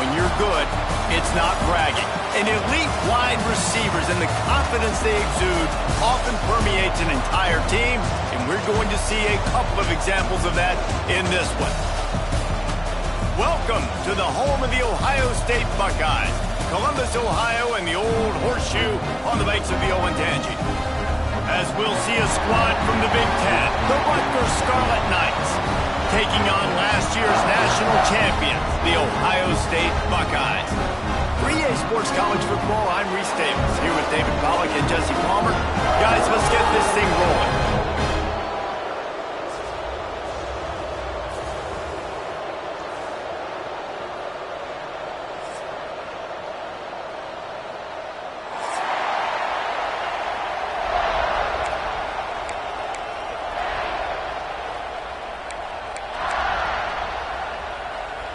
when you're good, it's not bragging. And elite wide receivers and the confidence they exude often permeates an entire team, and we're going to see a couple of examples of that in this one. Welcome to the home of the Ohio State Buckeyes, Columbus, Ohio, and the Old Horseshoe on the banks of the Olentangy. As we'll see a squad from the Big Ten, the Rutgers Scarlet Knights, taking on last year's national champions, the Ohio State Buckeyes. For EA Sports College Football, I'm Reese Davis, here with David Pollack and Jesse Palmer. Guys, let's get this thing rolling.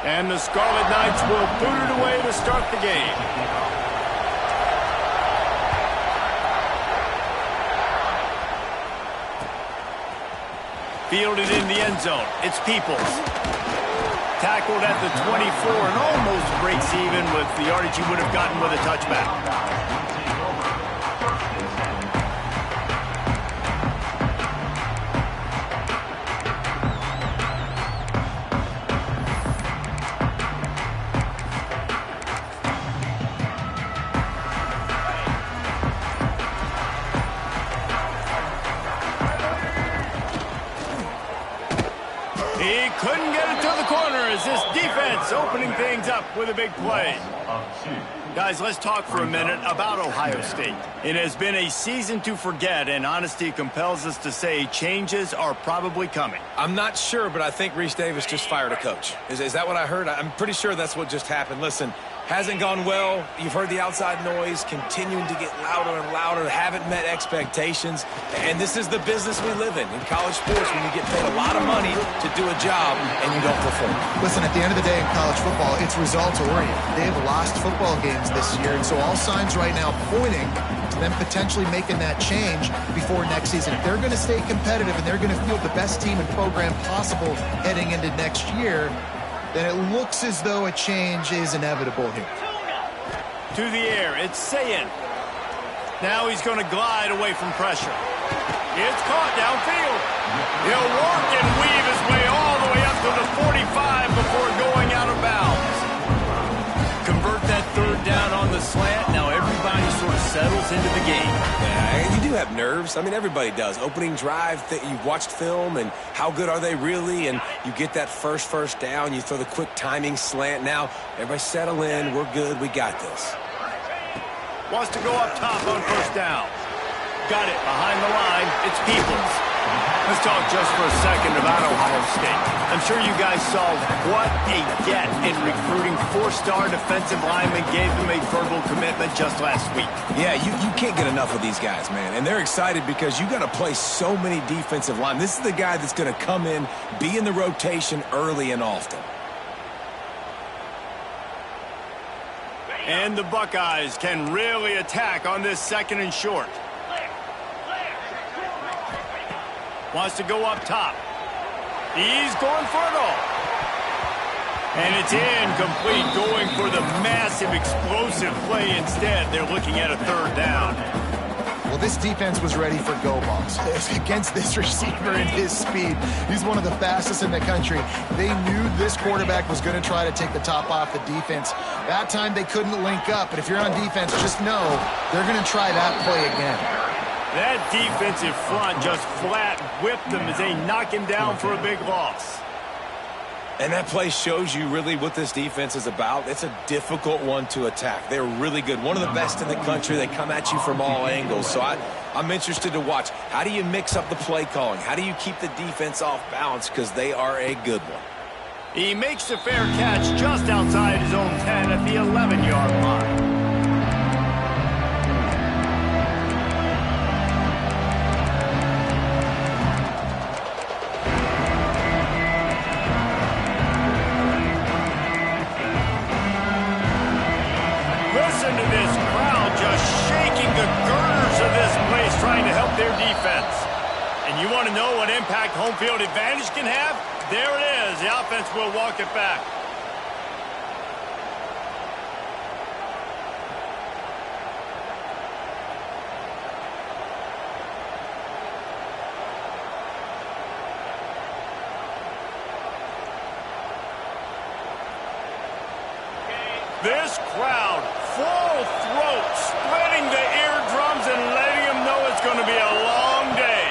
And the Scarlet Knights will boot it away to start the game. Fielded in the end zone. It's Peoples. Tackled at the 24 and almost breaks even with the yardage he would have gotten with a touchback. He couldn't get it to the corner as this defense opening things up with a big play. Guys, let's talk for a minute about Ohio State. It has been a season to forget, and honesty compels us to say changes are probably coming. I'm not sure, but I think Reese Davis just fired a coach. Is that what I heard? I'm pretty sure that's what just happened. Listen, hasn't gone well. You've heard the outside noise continuing to get louder and louder. Haven't met expectations. And this is the business we live in college sports, when you get paid a lot of money to do a job and you don't perform. Listen, at the end of the day in college football, it's results-oriented. They have lost football games this year, and so all signs right now pointing to them potentially making that change before next season. If they're going to stay competitive and they're going to field the best team and program possible heading into next year, then it looks as though a change is inevitable here. To the air, it's Sayin. Now he's going to glide away from pressure. It's caught downfield. He'll work and weave his way all the way up to the 45 before going out of bounds. Convert that third down on the slant. Now everybody sort of settles into the game. Yeah, you do have nerves. I mean, everybody does. Opening drive, you've watched film, and how good are they really? And you get that first down. You throw the quick timing slant. Now, everybody settle in. We're good. We got this. Wants to go up top on first down. Got it behind the line. It's Peoples. Let's talk just for a second about Ohio State. I'm sure you guys saw what a get in recruiting. 4-star defensive linemen gave them a verbal commitment just last week. Yeah, you can't get enough of these guys, man. And they're excited because you got to play so many defensive linemen. This is the guy that's going to come in, be in the rotation early and often. And the Buckeyes can really attack on this second and short. Wants to go up top. He's going for it all. And it's incomplete, going for the massive explosive play instead. They're looking at a third down. Well, this defense was ready for go balls against this receiver and his speed. He's one of the fastest in the country. They knew this quarterback was going to try to take the top off the defense. That time they couldn't link up, but if you're on defense, just know they're going to try that play again. That defensive front just flat whipped them as they knock him down for a big loss. And that play shows you really what this defense is about. It's a difficult one to attack. They're really good. One of the best in the country. They come at you from all angles. So I'm interested to watch. How do you mix up the play calling? How do you keep the defense off balance? Because they are a good one. He makes a fair catch just outside his own 10 at the 11-yard line. Listen to this crowd just shaking the girders of this place trying to help their defense. And you want to know what impact home field advantage can have? There it is. The offense will walk it back. This crowd, full throat, splitting the eardrums and letting them know it's going to be a long day.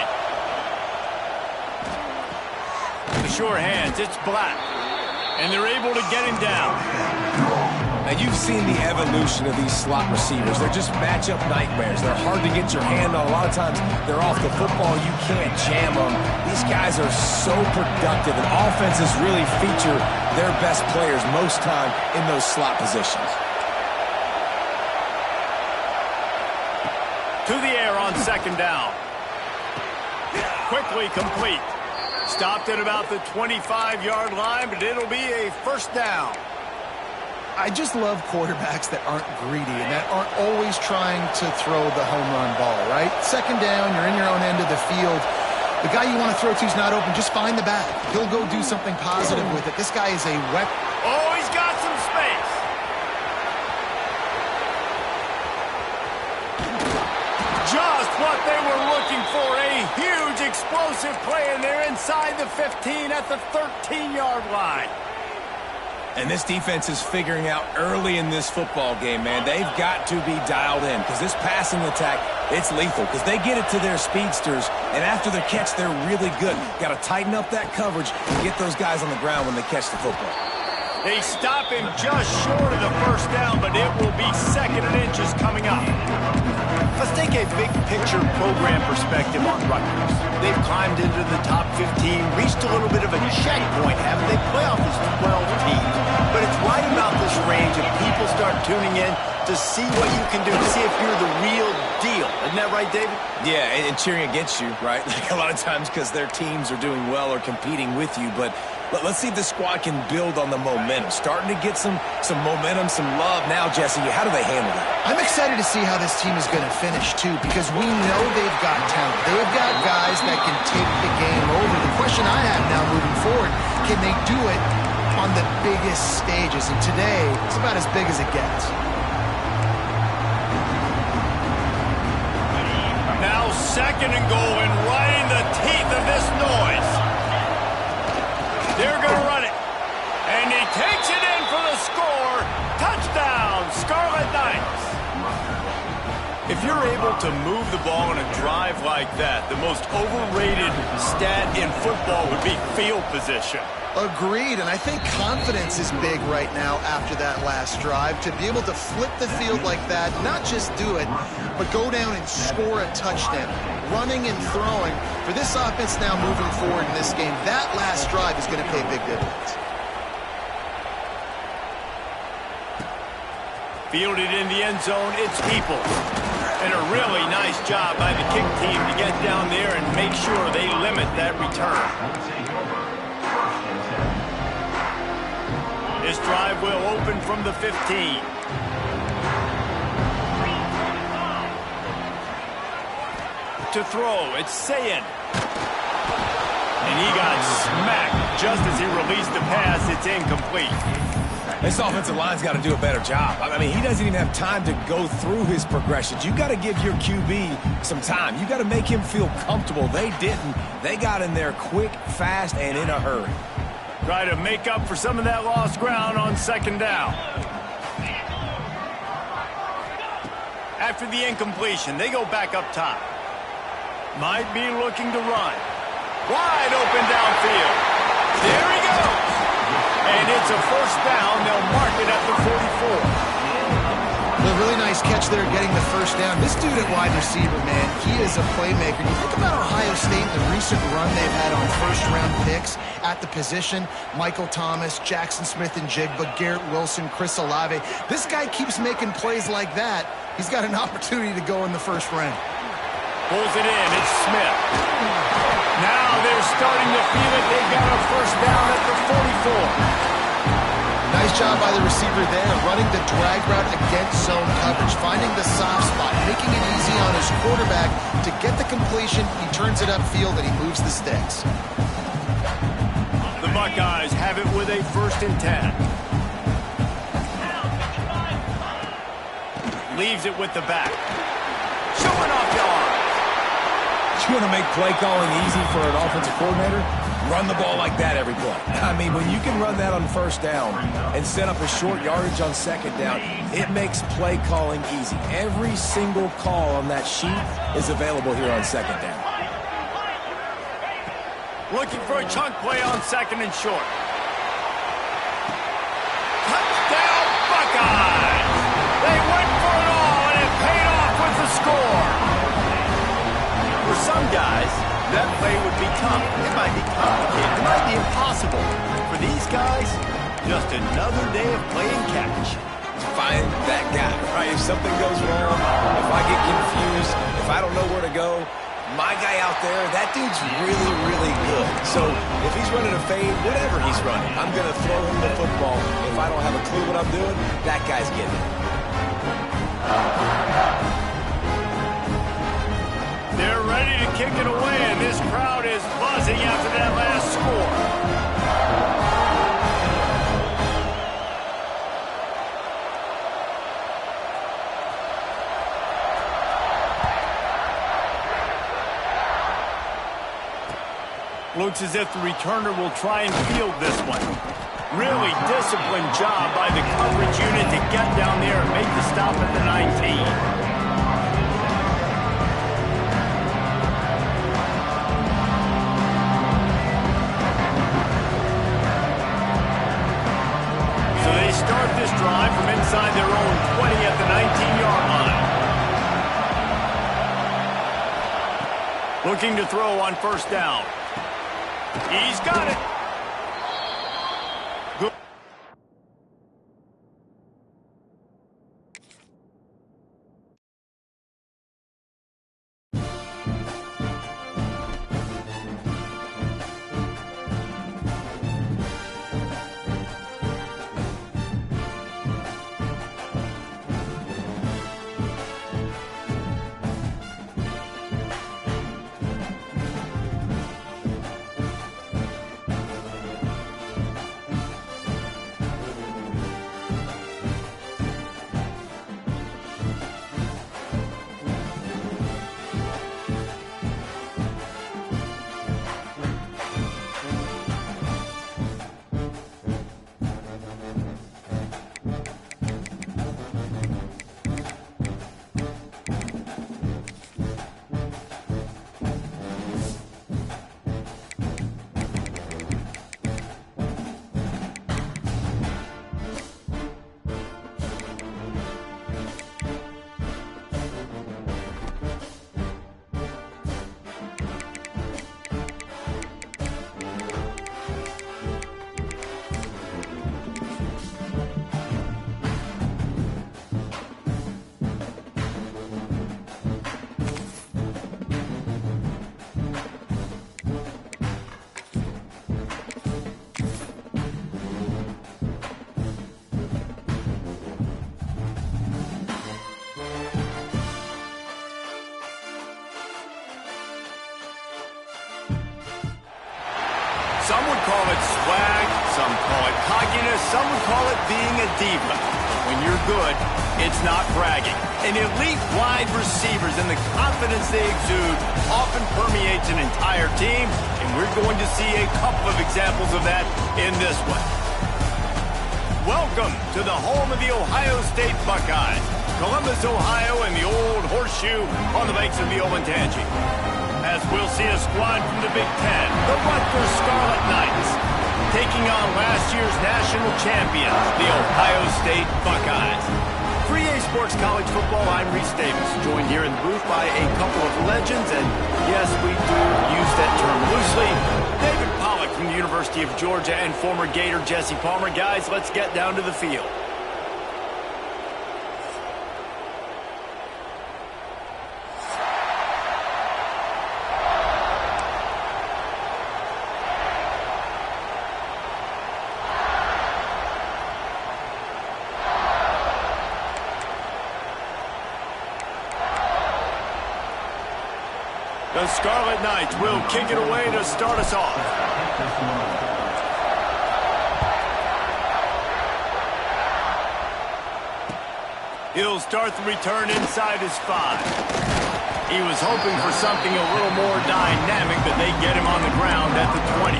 The sure hands, it's Black. And they're able to get him down. Now, you've seen the evolution of these slot receivers. They're just matchup nightmares. They're hard to get your hand on. A lot of times, they're off the football. You can't jam them. These guys are so productive, and offenses really feature their best players most time in those slot positions. To the air on second down. Quickly complete. Stopped at about the 25-yard line, but it'll be a first down. I just love quarterbacks that aren't greedy and that aren't always trying to throw the home run ball, right? Second down, you're in your own end of the field. The guy you want to throw to is not open. Just find the back. He'll go do something positive with it. This guy is a weapon. Oh, he's got some space. Just what they were looking for. A huge explosive play, and they're inside the 15 at the 13-yard line. And this defense is figuring out early in this football game, man. They've got to be dialed in because this passing attack, it's lethal because they get it to their speedsters, and after the catch, they're really good. Got to tighten up that coverage and get those guys on the ground when they catch the football. They stop him just short of the first down, but it will be second and inches coming up. Let's take a big-picture program perspective on Rutgers. They've climbed into the top 15, reached a little bit of a checkpoint, haven't they? Playoff is 12 teams, but it's right about this range if people start tuning in to see what you can do, to see if you're the real deal. Isn't that right, David? Yeah, and cheering against you, right? Like a lot of times because their teams are doing well or competing with you, but let's see if the squad can build on the momentum. Starting to get some momentum, some love. Now, Jesse, how do they handle that? I'm excited to see how this team is going to finish, too, because we know they've got talent. They've got guys that can take the game over. The question I have now moving forward, can they do it on the biggest stages? And today, it's about as big as it gets. Now second and goal, and right in the teeth of this noise. They're going to run it. And he takes it in for the score. Touchdown, Scarlet Knights. If you're able to move the ball in a drive like that, the most overrated stat in football would be field position. Agreed, and I think confidence is big right now after that last drive. To be able to flip the field like that, not just do it, but go down and score a touchdown. Running and throwing. For this offense now moving forward in this game, that last drive is going to pay big dividends. Fielded in the end zone, it's Peoples. And a really nice job by the kick team to get down there and make sure they limit that return. This drive will open from the 15. To throw, it's Sayin. And he got smacked just as he released the pass. It's incomplete. This offensive line's got to do a better job. I mean, he doesn't even have time to go through his progressions. You got to give your QB some time. You got to make him feel comfortable. They didn't. They got in there quick, fast, and in a hurry. Try to make up for some of that lost ground on second down. After the incompletion, they go back up top. Might be looking to run. Wide open downfield. There he goes. And it's a first down. They'll mark it at the 44. A really nice catch there getting the first down. This dude at wide receiver, man, he is a playmaker. You think about Ohio State and the recent run they've had on first-round picks at the position. Michael Thomas, Jackson Smith and Jigba, Garrett Wilson, Chris Olave. This guy keeps making plays like that. He's got an opportunity to go in the first round. Pulls it in. It's Smith. Now they're starting to feel it. They've got a first down at the 44. Nice job by the receiver there, running the drag route against zone coverage, finding the soft spot, making it easy on his quarterback to get the completion. He turns it upfield and he moves the sticks. The Buckeyes have it with a 1st and 10. Leaves it with the back. Showing off yards. You want to make play calling easy for an offensive coordinator? run the ball like that every play. I mean, when you can run that on first down and set up a short yardage on second down, it makes play calling easy. Every single call on that sheet is available here on second down. Looking for a chunk play on second and short. Touchdown, Buckeyes! They went for it all, and it paid off with the score. For some guys, that play would be tough. It might be complicated. It might be impossible. For these guys, just another day of playing catch. Find that guy, right? If something goes wrong, if I get confused, if I don't know where to go, my guy out there, that dude's really, really good. So if he's running a fade, whatever he's running, I'm going to throw him the football. If I don't have a clue what I'm doing, that guy's getting it. They're ready to kick it away, and this crowd is buzzing after that last score. Looks as if the returner will try and field this one. Really disciplined job by the coverage unit to get down there and make the stop at the 19. So they start this drive from inside their own 20 at the 19-yard line. Looking to throw on first down. He's got it. Good. Some would call it swag, some call it cockiness, some would call it being a diva. When you're good, it's not bragging. And elite wide receivers and the confidence they exude often permeates an entire team, and we're going to see a couple of examples of that in this one. Welcome to the home of the Ohio State Buckeyes, Columbus, Ohio, and the old horseshoe on the banks of the Olentangy. As we'll see a squad from the Big Ten, the Rutgers Scarlet Knights, taking on last year's national champions, the Ohio State Buckeyes. For EA Sports College Football, I'm Reese Davis, joined here in the booth by a couple of legends, and yes, we do use that term loosely. David Pollack from the University of Georgia and former Gator Jesse Palmer. Guys, let's get down to the field. The Scarlet Knights will kick it away to start us off. He'll start the return inside his 5. He was hoping for something a little more dynamic, but they get him on the ground at the 20.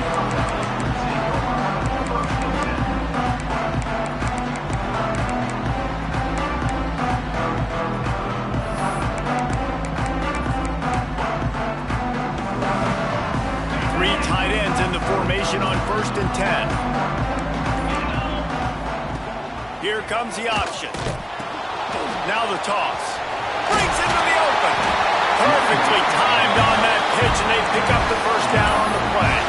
Three tight ends in the formation on 1st and 10. Here comes the option. Now the toss. Brings into the open. Perfectly timed on that pitch, and they pick up the first down on the play.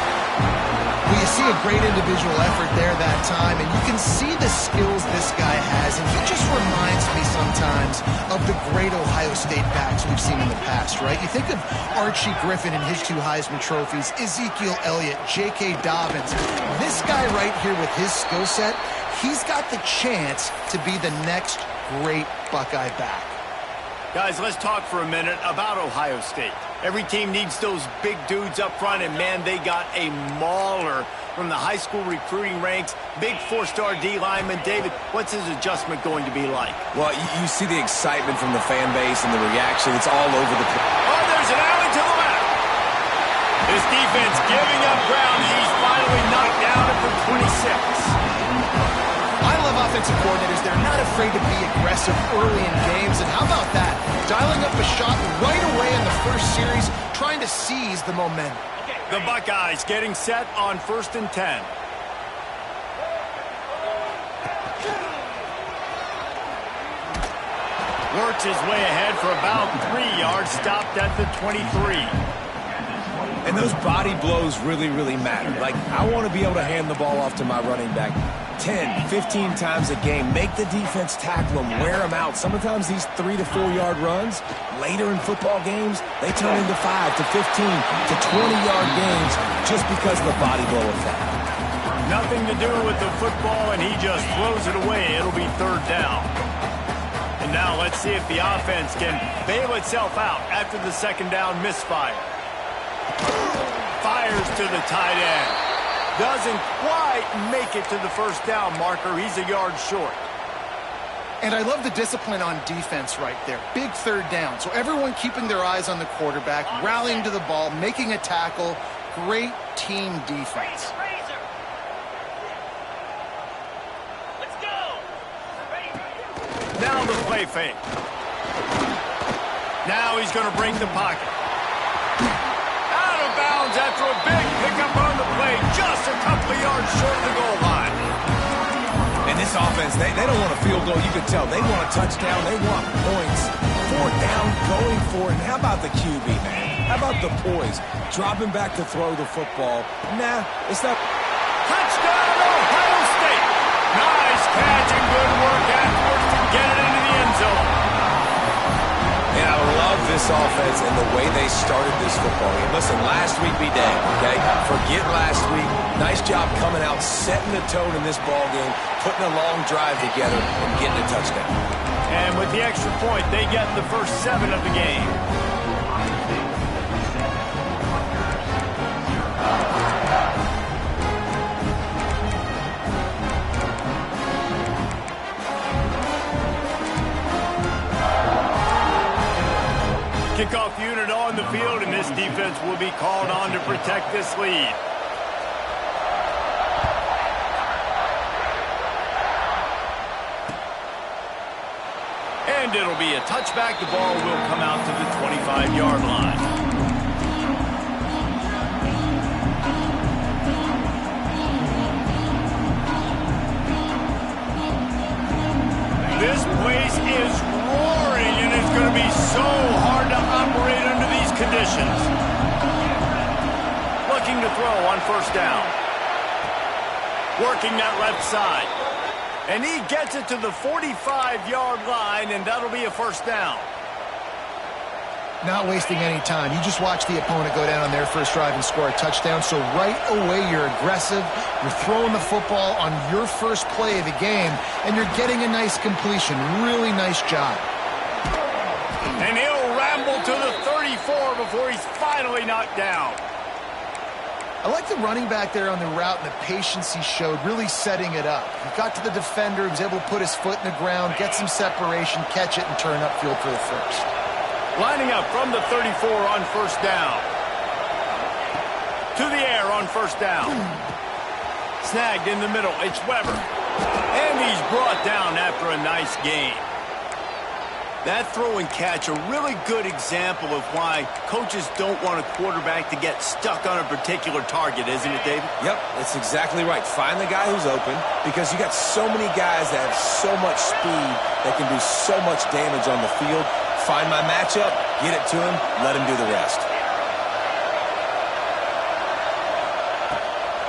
Well, you see a great individual effort there that time, and you can see the skills this guy has, and he just reminds me sometimes of the great Ohio State backs we've seen in the past, right? You think of Archie Griffin and his 2 Heisman trophies, Ezekiel Elliott, J.K. Dobbins. This guy right here with his skill set, he's got the chance to be the next great Buckeye back. Guys, let's talk for a minute about Ohio State. Every team needs those big dudes up front, and man, they got a mauler from the high school recruiting ranks. Big 4-star D lineman. David, what's his adjustment going to be like? Well, you see the excitement from the fan base and the reaction. It's all over the place. Oh, there's an alley to the left. This defense giving up ground. He's finally knocked down at the 26. I love offensive coordinators. They're not afraid to be aggressive early in games. And how about that? Dialing up a shot right away in the first series, trying to seize the momentum. The Buckeyes getting set on 1st and 10. Works his way ahead for about 3 yards, stopped at the 23. And those body blows really, really matter. Like, I want to be able to hand the ball off to my running back 10, 15 times a game. Make the defense tackle them, wear them out. Sometimes these 3 to 4 yard runs, later in football games, they turn into 5 to 15 to 20-yard games just because of the body blow effect. Nothing to do with the football, and he just throws it away. It'll be 3rd down. And now let's see if the offense can bail itself out after the 2nd down misfire. Fires to the tight end. Doesn't quite make it to the 1st down marker. He's a yard short. And I love the discipline on defense right there. Big 3rd down. So everyone keeping their eyes on the quarterback, rallying to the ball, making a tackle. Great team defense. Let's go. Now the play fake. Now he's going to bring the pocket. Bounds after a big pickup on the play, just a couple of yards short of the goal line. And this offense, they don't want a field goal. You can tell they want a touchdown. They want points. 4th down, going for it. And how about the QB, man? How about the poise? Dropping back to throw the football. Nah, it's not. Touchdown, Ohio State. Nice catch and good work afterwards to get it into the end zone. And I love this offense and the way they started this football game. Listen, last week be damned, okay? Forget last week. Nice job coming out, setting the tone in this ball game, putting a long drive together, and getting a touchdown. And with the extra point, they get the first 7 of the game. Kickoff unit on the field, and this defense will be called on to protect this lead. And it'll be a touchback. The ball will come out to the 25-yard line. This place is roaring, and it's going to be so hard to operate under these conditions. Looking to throw on 1st down. Working that left side. And he gets it to the 45-yard line, and that'll be a 1st down. Not wasting any time. You just watch the opponent go down on their first drive and score a touchdown. So right away, you're aggressive. You're throwing the football on your first play of the game, and you're getting a nice completion. Really nice job. And he'll ramble to the 34 before he's finally knocked down. I like the running back there on the route and the patience he showed, really setting it up. He got to the defender, he was able to put his foot in the ground, get some separation, catch it, and turn upfield for the first. Lining up from the 34 on first down. To the air on first down. Snagged in the middle. It's Weber. And he's brought down after a nice gain. That throw and catch, a really good example of why coaches don't want a quarterback to get stuck on a particular target, isn't it, David? Yep, that's exactly right. Find the guy who's open, because you got so many guys that have so much speed that can do so much damage on the field. Find my matchup, get it to him, let him do the rest.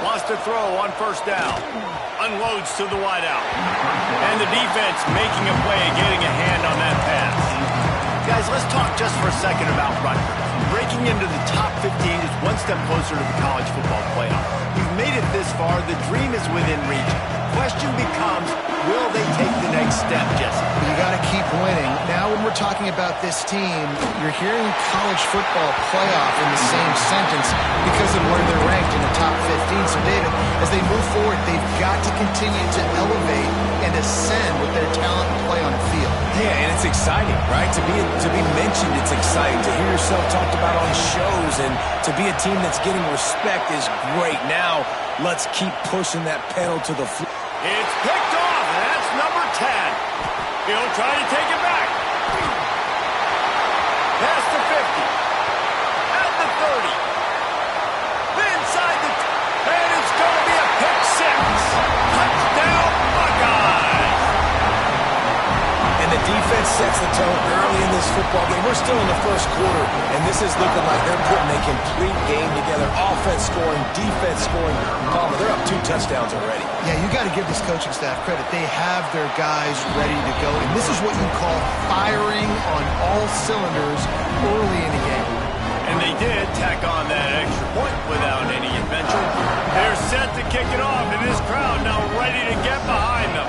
Wants to throw on first down. Unloads to the wideout. And the defense making a play, getting a hand on that pass. Guys, let's talk just for a second about Rutgers. Breaking into the top 15 is one step closer to the college football playoff. You've made it this far. The dream is within reach. Question becomes, will they take the next step, Jesse? You got to keep winning. Now when we're talking about this team, you're hearing college football playoff in the same sentence because of where they're ranked in the top 15. So, David, as they move forward, they've got to continue to elevate and ascend with their talent and play on the field. Yeah, and it's exciting, right? To be mentioned, it's exciting. To hear yourself talked about on shows and to be a team that's getting respect is great. Now, let's keep pushing that pedal to the floor. It's picked off, and that's number 10. He'll try to take it back. Past the 50. At the 30. Inside the... And it's going to be a pick six. Touchdown, Buckeyes. And the defense sets the tone early in this football game. We're still in the first quarter, and this is looking like they're putting a complete game together. Offense scoring, defense scoring. Palmer, they're up 2 touchdowns already. Yeah, you got to give this coaching staff credit. They have their guys ready to go, and this is what you call firing on all cylinders early in the game. And they did tack on that extra point without any adventure. They're set to kick it off, and this crowd now ready to get behind them.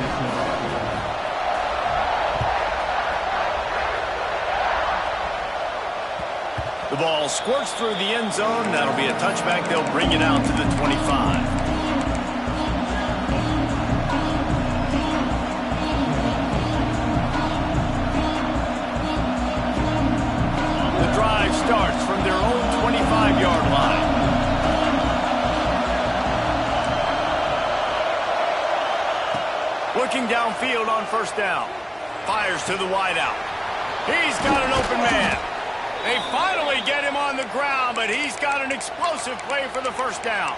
The ball squirts through the end zone. That'll be a touchback. They'll bring it out to the 25. The drive starts from their own 25-yard line. Looking downfield on first down. Fires to the wideout. He's got an open man. They finally get him on the ground, but he's got an explosive play for the first down.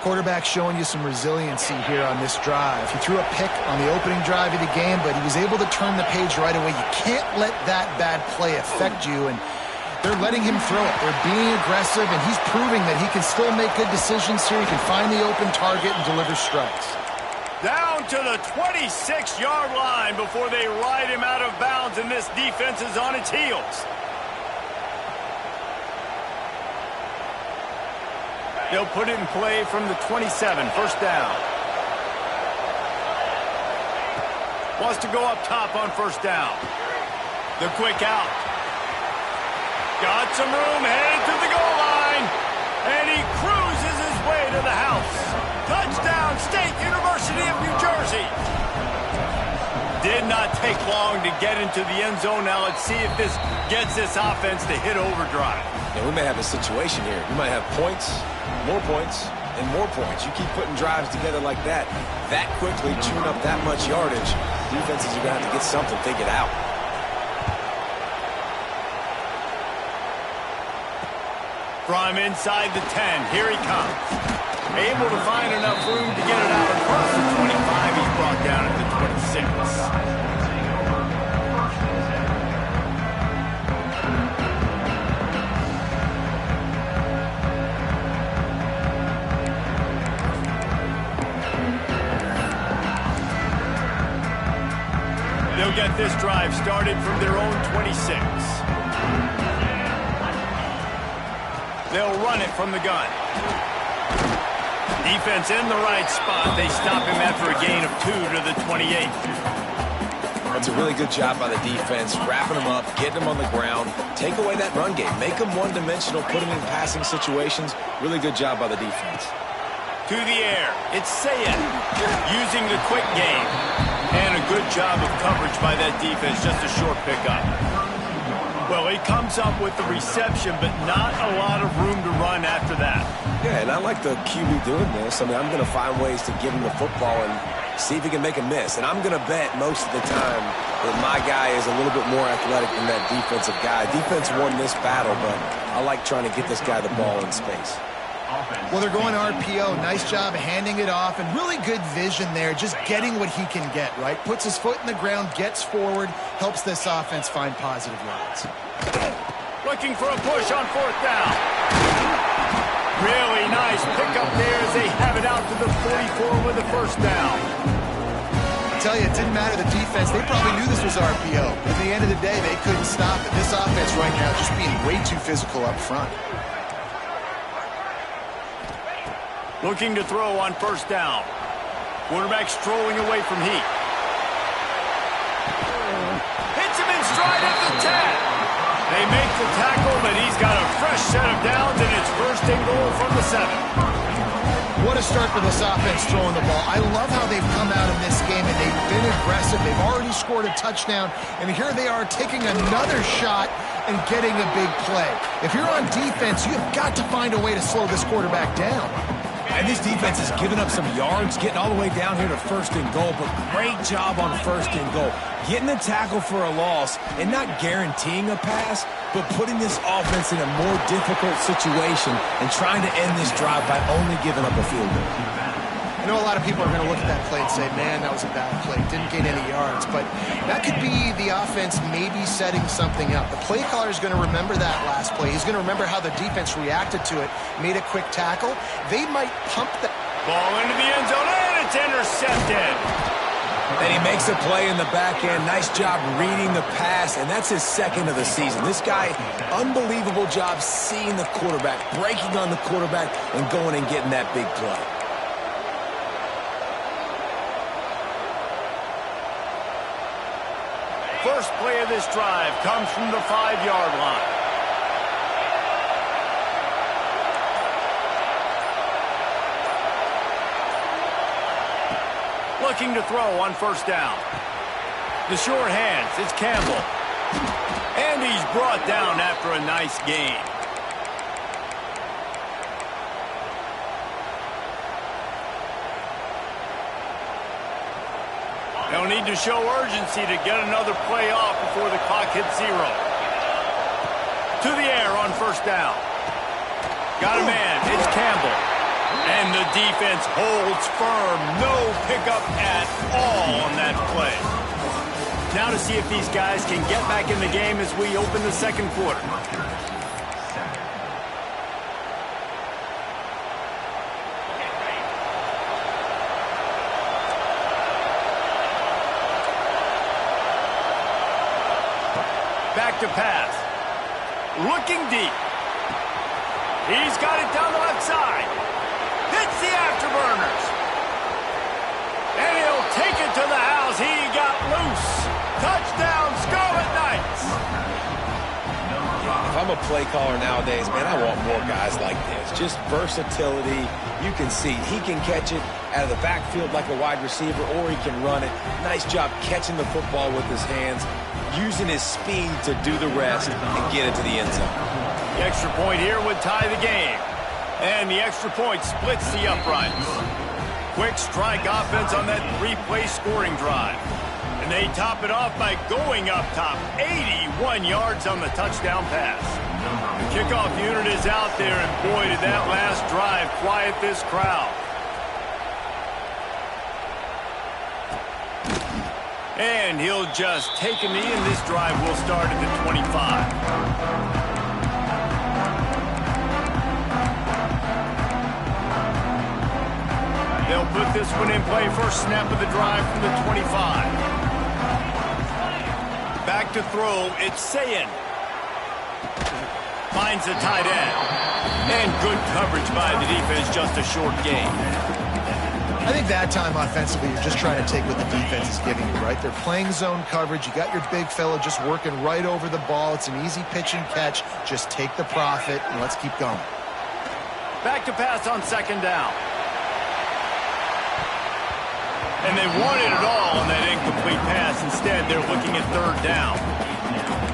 Quarterback showing you some resiliency here on this drive. He threw a pick on the opening drive of the game, but he was able to turn the page right away. You can't let that bad play affect you, and they're letting him throw it. They're being aggressive, and he's proving that he can still make good decisions here. He can find the open target and deliver strikes. Down to the 26-yard line before they ride him out of bounds, and this defense is on its heels. They'll put it in play from the 27, first down. Wants to go up top on first down. The quick out. Got some room, headed to the goal line. And he cruises his way to the house. Touchdown, State University of New Jersey. Did not take long to get into the end zone. Now let's see if this gets this offense to hit overdrive. And we may have a situation here. We might have points, and more points. You keep putting drives together like that quickly, chewing up that much yardage. Defenses are going to have to get something figured out. From inside the 10, here he comes. Able to find enough room to get it out across the 25. He's brought down at the 26. They'll get this drive started from their own 26. They'll run it from the gun. Defense in the right spot. They stop him after a gain of 2 to the 28. That's a really good job by the defense, wrapping them up, getting them on the ground, take away that run game, make them one-dimensional, put them in passing situations. Really good job by the defense. To the air, it's Sayed using the quick game. And a good job of coverage by that defense, just a short pickup. Well, he comes up with the reception, but not a lot of room to run after that. Yeah, and I like the QB doing this. I mean, I'm going to find ways to give him the football and see if he can make a miss. And I'm going to bet most of the time that my guy is a little bit more athletic than that defensive guy. Defense won this battle, but I like trying to get this guy the ball in space. Well, they're going RPO. Nice job handing it off, and really good vision there, just getting what he can get, right? Puts his foot in the ground, gets forward, helps this offense find positive yards. Looking for a push on 4th down. Really nice pickup there as they have it out to the 44 with the 1st down. I tell you, it didn't matter the defense. They probably knew this was RPO. At the end of the day, they couldn't stop it. This offense right now just being way too physical up front. Looking to throw on 1st down. Quarterback strolling away from heat. Hits him in stride at the 10. They make the tackle, but he's got a fresh set of downs, and it's 1st and goal from the 7. What a start for this offense throwing the ball. I love how they've come out in this game, and they've been aggressive. They've already scored a touchdown, and here they are taking another shot and getting a big play. If you're on defense, you've got to find a way to slow this quarterback down. And this defense has given up some yards, getting all the way down here to 1st and goal, but great job on 1st and goal. Getting the tackle for a loss and not guaranteeing a pass, but putting this offense in a more difficult situation and trying to end this drive by only giving up a field goal. I know a lot of people are going to look at that play and say, man, that was a bad play. Didn't gain any yards. But that could be the offense maybe setting something up. The play caller is going to remember that last play. He's going to remember how the defense reacted to it, made a quick tackle. They might pump that. Ball into the end zone, and it's intercepted. And he makes a play in the back end. Nice job reading the pass, and that's his 2nd of the season. This guy, unbelievable job seeing the quarterback, breaking on the quarterback, and going and getting that big play. First play of this drive comes from the 5-yard line. Looking to throw on 1st down. The short hands, it's Campbell. And he's brought down after a nice gain. They'll need to show urgency to get another play off before the clock hits 0. To the air on 1st down. Got a man. It's Campbell. And the defense holds firm. No pickup at all on that play. Now to see if these guys can get back in the game as we open the 2nd quarter. Back to pass. Looking deep. He's got it down the left side. Hits the afterburners. And he'll take it to the house. He got loose. Touchdown, Scarlet Knights. If I'm a play caller nowadays, man, I want more guys like this. Just versatility. You can see he can catch it out of the backfield like a wide receiver, or he can run it. Nice job catching the football with his hands, using his speed to do the rest and get it to the end zone. The extra point here would tie the game. And the extra point splits the uprights. Quick strike offense on that 3-play scoring drive. And they top it off by going up top. 81 yards on the touchdown pass. The kickoff unit is out there, and boy, did that last drive quiet this crowd. And he'll just take a knee, and this drive will start at the 25. They'll put this one in play. First snap of the drive from the 25. Back to throw. It's Sayin. Finds the tight end. And good coverage by the defense. Just a short gain. I think that time offensively, you're just trying to take what the defense is giving you, right? They're playing zone coverage. You got your big fella just working right over the ball. It's an easy pitch and catch. Just take the profit, and let's keep going. Back to pass on 2nd down. And they wanted it all on that incomplete pass. Instead, they're looking at 3rd down.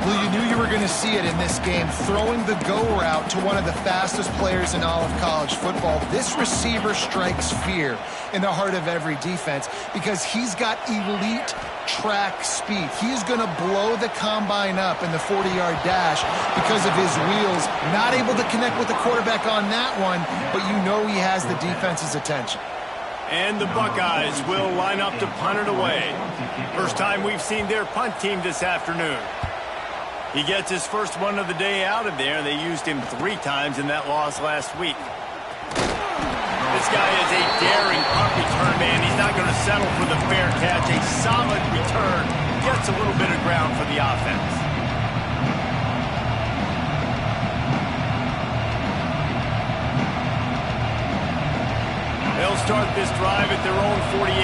Well, you knew you were going to see it in this game, throwing the go route to one of the fastest players in all of college football. This receiver strikes fear in the heart of every defense because he's got elite track speed. He is going to blow the combine up in the 40-yard dash because of his wheels. Not able to connect with the quarterback on that one, but you know he has the defense's attention. And the Buckeyes will line up to punt it away. First time we've seen their punt team this afternoon. He gets his first one of the day out of there. They used him 3 times in that loss last week. This guy is a daring punt return man. He's not going to settle for the fair catch. A solid return. Gets a little bit of ground for the offense. They'll start this drive at their own 48.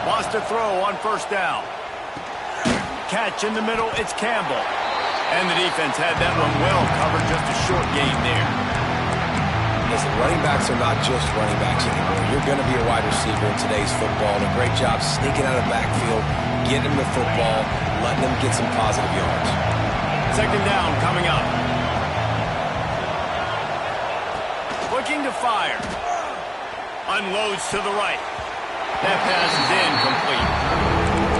Wants to throw on first down. Catch in the middle, it's Campbell. And the defense had that one well covered, just a short gain there. Listen, running backs are not just running backs anymore. You're going to be a wide receiver in today's football. And a great job sneaking out of the backfield, getting him the football, letting him get some positive yards. Second down coming up. Looking to fire. Unloads to the right. That pass is incomplete.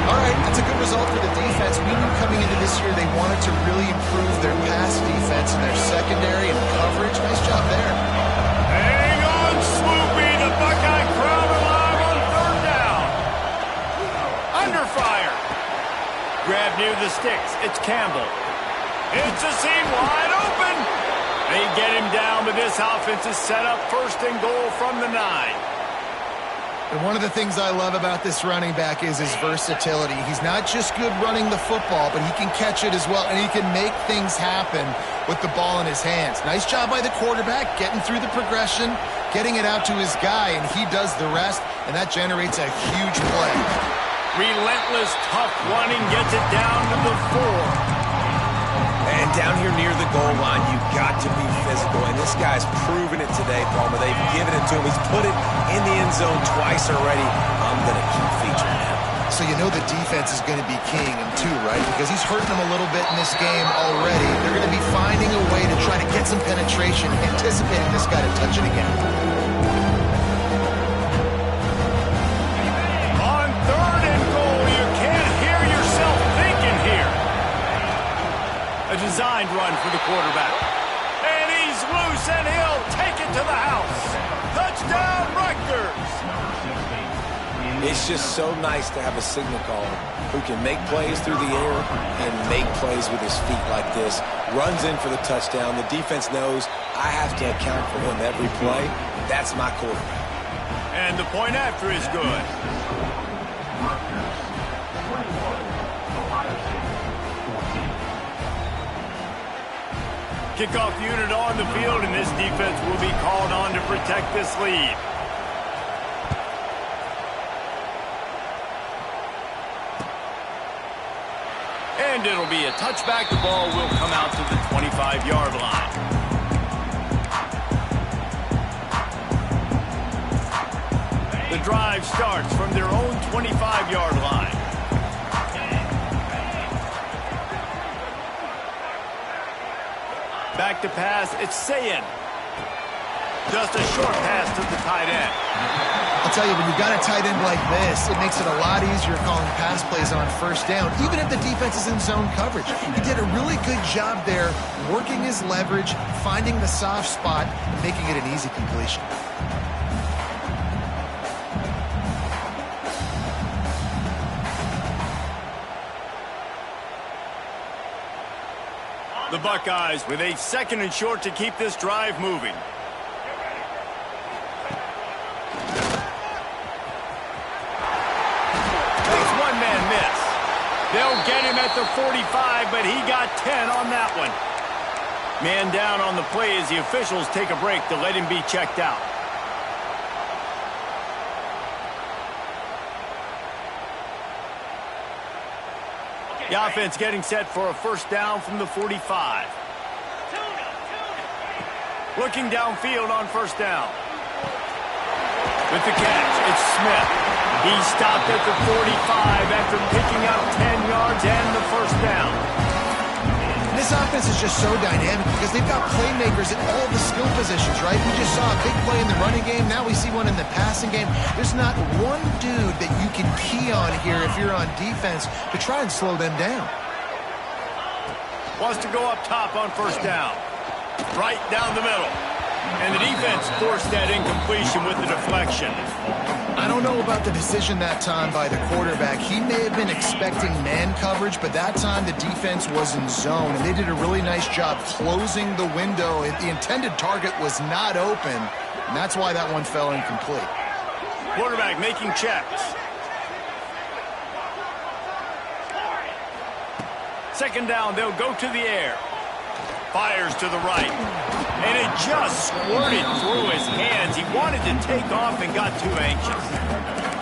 All right, that's a good result for the defense. We knew coming into this year they wanted to really improve their pass defense and their secondary and coverage. Nice job there. Hang on, Swoopy. The Buckeye crowd alive on third down. Under fire. Grab near the sticks. It's Campbell. It's a seam wide open. They get him down, but this offense is set up first and goal from the 9. And one of the things I love about this running back is his versatility. He's not just good running the football, but he can catch it as well, and he can make things happen with the ball in his hands. Nice job by the quarterback, getting through the progression, getting it out to his guy, and he does the rest, and that generates a huge play. Relentless, tough running, gets it down to the 4. And down here near the goal line, you've got to be physical. And this guy's proven it today, Palmer. They've given it to him. He's put it in the end zone twice already. I'm going to keep featuring him. So you know the defense is going to be keying him too, right? Because he's hurting them a little bit in this game already. They're going to be finding a way to try to get some penetration, anticipating this guy to touch it again. On third and goal, you can't hear yourself thinking here. A designed run for the quarterback. And he's loose, and he'll take it to the house. Touchdown, Rutgers! It's just so nice to have a signal caller who can make plays through the air and make plays with his feet like this. Runs in for the touchdown. The defense knows I have to account for him every play. That's my quarterback. And the point after is good. Kickoff unit on the field, and this defense will be called on to protect this lead. And it'll be a touchback. The ball will come out to the 25-yard line. The drive starts from their own 25-yard line. Back to pass, it's Sayin. Just a short pass to the tight end. I'll tell you, when you got a tight end like this, it makes it a lot easier calling pass plays on first down, even if the defense is in zone coverage. He did a really good job there, working his leverage, finding the soft spot, and making it an easy completion. The Buckeyes with a second and short to keep this drive moving. Makes one-man miss. They'll get him at the 45, but he got 10 on that one. Man down on the play as the officials take a break to let him be checked out. The offense getting set for a first down from the 45. Looking downfield on first down. With the catch, it's Smith. He stopped at the 45 after picking up 10 yards and the first down. This offense is just so dynamic because they've got playmakers at all the skill positions, right? We just saw a big play in the running game. Now we see one in the passing game. There's not one dude that you can key on here if you're on defense to try and slow them down. Wants to go up top on first down. Right down the middle. And the defense forced that incompletion with the deflection. I don't know about the decision that time by the quarterback. He may have been expecting man coverage, but that time the defense was in zone, and they did a really nice job closing the window. The intended target was not open, and that's why that one fell incomplete. Quarterback making checks. Second down, they'll go to the air. Fires to the right. And it just squirted through his hands. He wanted to take off and got too anxious.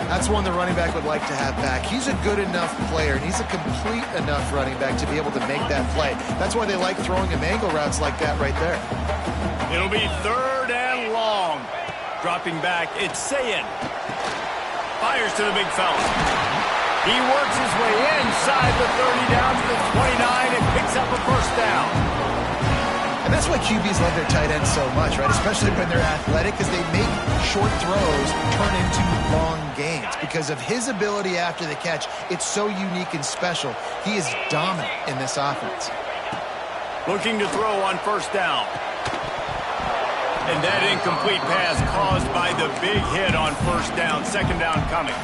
That's one the running back would like to have back. He's a good enough player, and he's a complete enough running back to be able to make that play. That's why they like throwing him angle routes like that right there. It'll be third and long. Dropping back, it's Sayin. Fires to the big fella. He works his way inside the 30 down to the 29 and picks up a first down. And that's why QBs love their tight ends so much, right? Especially when they're athletic, because they make short throws turn into long gains. Because of his ability after the catch, it's so unique and special. He is dominant in this offense. Looking to throw on first down. And that incomplete pass caused by the big hit on first down. Second down coming.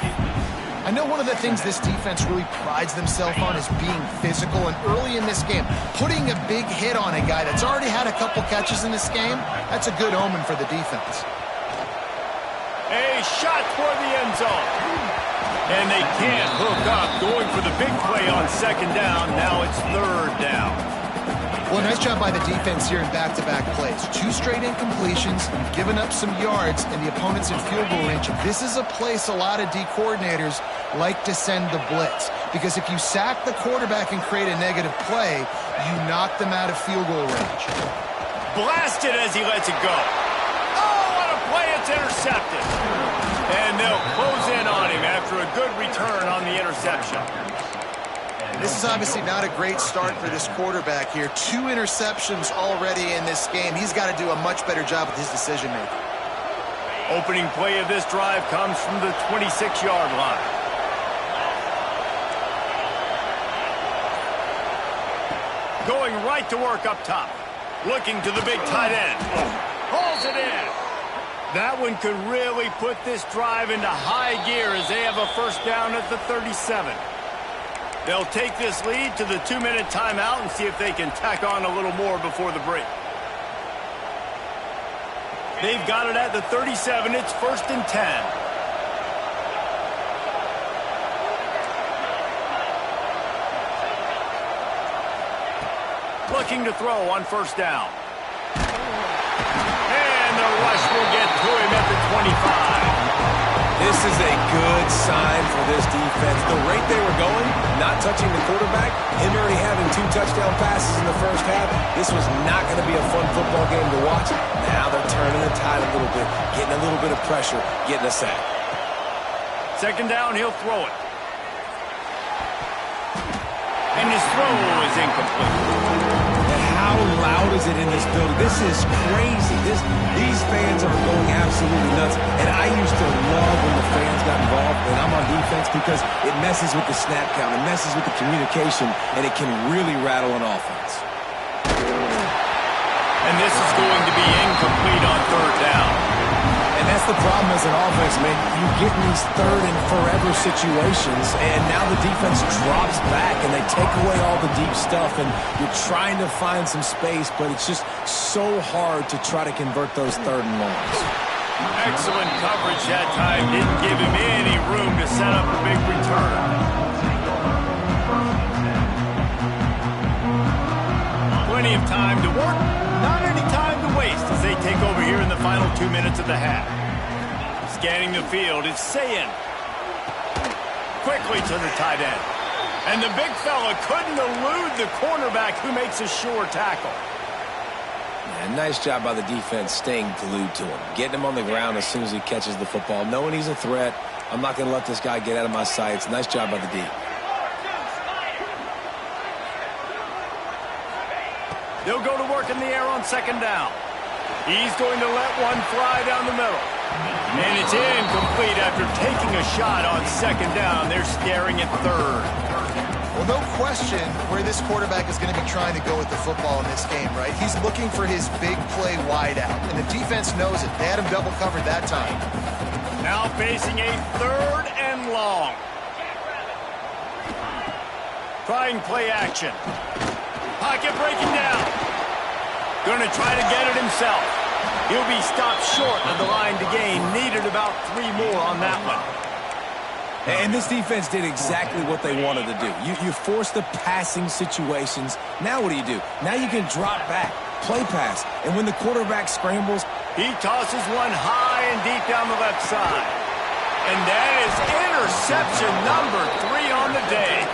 I know one of the things this defense really prides themselves on is being physical, and early in this game, putting a big hit on a guy that's already had a couple catches in this game, that's a good omen for the defense. A shot toward the end zone. And they can't hook up, going for the big play on second down. Now it's third down. Well, nice job by the defense here in back-to-back plays. 2 straight incompletions, giving up some yards, and the opponent's in field goal range. This is a place a lot of D coordinators like to send the blitz, because if you sack the quarterback and create a negative play, you knock them out of field goal range. Blasted as he lets it go. Oh, what a play. It's intercepted. And they'll close in on him after a good return on the interception. This is obviously not a great start for this quarterback here. 2 interceptions already in this game. He's got to do a much better job with his decision-making. Opening play of this drive comes from the 26-yard line. Going right to work up top. Looking to the big tight end. Hauls it in. That one could really put this drive into high gear as they have a first down at the 37. They'll take this lead to the 2-minute timeout and see if they can tack on a little more before the break. They've got it at the 37. It's first and 10. Looking to throw on first down. And the rush will get to him at the 25. This is a good sign for this defense. The rate they were going, not touching the quarterback, him already having 2 touchdown passes in the first half, this was not going to be a fun football game to watch. Now they're turning the tide a little bit, getting a little bit of pressure, getting a sack. Second down, he'll throw it. And his throw is incomplete. How loud is it in this building? This is crazy. These fans are going absolutely nuts. And I used to love when the fans got involved when I'm on defense, because it messes with the snap count, it messes with the communication, and it can really rattle an offense. And this is going to be incomplete on third down. And that's the problem as an offense, man. You get in these third and forever situations, and now the defense drops back, and they take away all the deep stuff, and you're trying to find some space, but it's just so hard to try to convert those third and longs. Excellent coverage that time. Didn't give him any room to set up a big return. Plenty of time to work. Not any time to waste as they take over here in the final 2 minutes of the half. Scanning the field, it's Sayin. Quickly to the tight end. And the big fella couldn't elude the cornerback who makes a sure tackle. Yeah, nice job by the defense staying glued to him. Getting him on the ground as soon as he catches the football, knowing he's a threat, I'm not going to let this guy get out of my sights. Nice job by the D. They'll go to work in the air on second down. He's going to let one fly down the middle. And it's incomplete after taking a shot on second down. They're staring at third. Well, no question where this quarterback is going to be trying to go with the football in this game, right? He's looking for his big play wide out, and the defense knows it. They had him double covered that time. Now facing a third and long. Trying play action. Pocket breaking down. Going to try to get it himself. He'll be stopped short of the line to gain. Needed about 3 more on that one. And this defense did exactly what they wanted to do. You force the passing situations. Now what do? Now you can drop back, play pass, and when the quarterback scrambles, he tosses one high and deep down the left side. And that is interception number 3 on the day.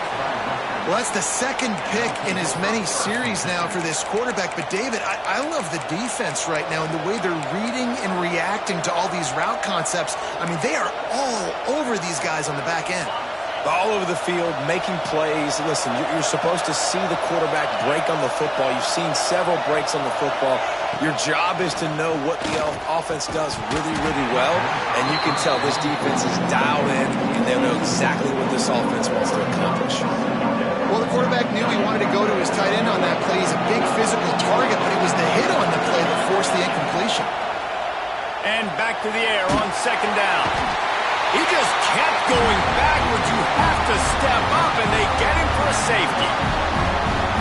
Well, that's the second pick in as many series now for this quarterback. But, David, I love the defense right now and the way they're reading and reacting to all these route concepts. I mean, they are all over these guys on the back end. All over the field, making plays. Listen, you're supposed to see the quarterback break on the football. You've seen several breaks on the football. Your job is to know what the offense does really, really well. And you can tell this defense is dialed in, and they know exactly what this offense wants to accomplish. Well, the quarterback knew he wanted to go to his tight end on that play. He's a big physical target, but it was the hit on the play that forced the incompletion. And back to the air on second down. He just kept going backwards. You have to step up, and they get him for a safety.